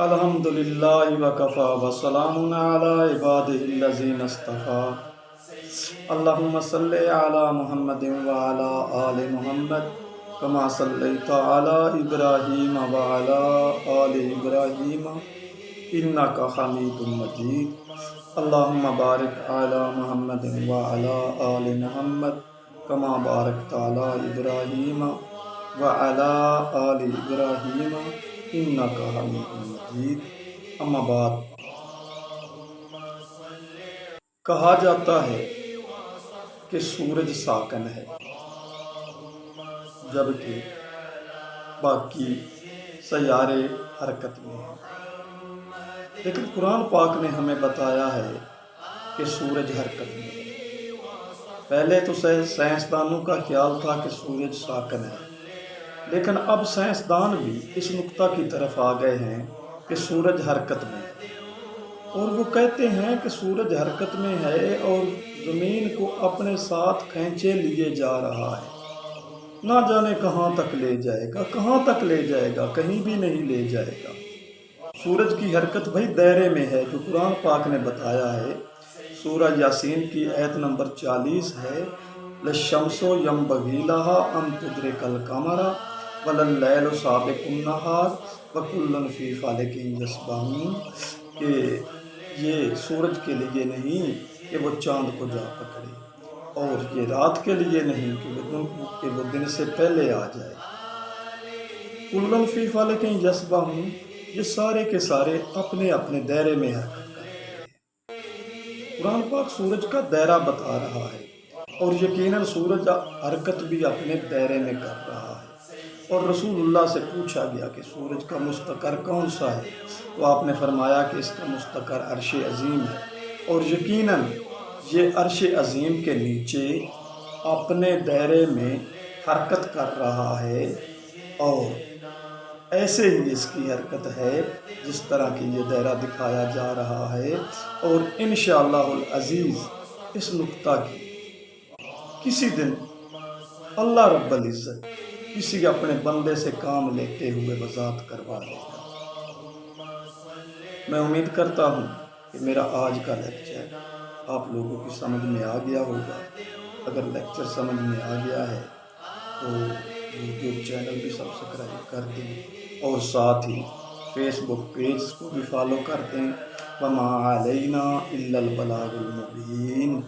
الحمدللہ وکفا وسلام علی عبادہ الذین اصطفیٰ اللہم صلی علی محمد وعلی آل محمد کما صلیت علی ابراہیم وعلی آل ابراہیم انکا حمید مجید اللہم بارک علی محمد وعلی آل محمد کما بارکت علی ابراہیم وعلی آل ابراہیم انکا حمید مجید۔ اما بعد، کہا جاتا ہے کہ سورج ساکن ہے جبکہ باقی سیارے حرکت میں ہیں، لیکن قرآن پاک نے ہمیں بتایا ہے کہ سورج حرکت میں ہے۔ پہلے تو سائنسدانوں کا خیال تھا کہ سورج ساکن ہے، لیکن اب سائنسدان بھی اس نقطہ کی طرف آ گئے ہیں کہ سورج حرکت میں ہے، اور وہ کہتے ہیں کہ سورج حرکت میں ہے اور زمین کو اپنے ساتھ کھینچے لیے جا رہا ہے، نہ جانے کہاں تک لے جائے گا، کہاں تک لے جائے گا، کہیں بھی نہیں لے جائے گا۔ سورج کی حرکت بھائی دائرے میں ہے، جو قرآن پاک نے بتایا ہے۔ سورہ یاسین کی آیت نمبر 40 ہے، لَلشَّمْسُ يَنبَغِي لَهَا أَن تُدْرِكَ الْقَمَرَ وَلَلَّيْلُ سَابِقُ النَّهَارِ وَكُلٌّ فِي فَلَكٍ يَسْبَحُونَ، کہ یہ سورج کے لیے نہیں کہ وہ چاند کو جا پکڑے، اور یہ رات کے لیے نہیں کہ وہ دن سے پہلے آ جائے۔ کُلٌّ فِی فَلَكٍ يَسْبَحُونَ، یہ سارے کے سارے اپنے اپنے دائرے میں حرکت کر رہے ہیں۔ قرآن پاک سورج کا دائرہ بتا رہا ہے، اور یقیناً سورج حرکت بھی اپنے دائرے میں کر رہا ہے۔ اور رسول اللہ سے پوچھا گیا کہ سورج کا مستقر کون سا ہے، تو آپ نے فرمایا کہ اس کا مستقر عرش عظیم ہے، اور یقیناً یہ عرش عظیم کے نیچے اپنے دائرے میں حرکت کر رہا ہے، اور ایسے ہی اس کی حرکت ہے جس طرح کی یہ دائرہ دکھایا جا رہا ہے۔ اور انشاءاللہ العزیز اس نقطہ کی کسی دن اللہ رب العزت کسی اپنے بندے سے کام لیتے ہوئے وضاحت کروا دے گا۔ میں امید کرتا ہوں کہ میرا آج کا لیکچر آپ لوگوں کی سمجھ میں آ گیا ہوگا۔ اگر لیکچر سمجھ میں آ گیا ہے تو یوٹیوب چینل بھی سبسکرائب کر دیں، اور ساتھ ہی فیس بک پیج کو بھی فالو کر دیں۔ وَمَا عَلَيْنَا إِلَّا الْبَلَاغُ الْمُبِينُ۔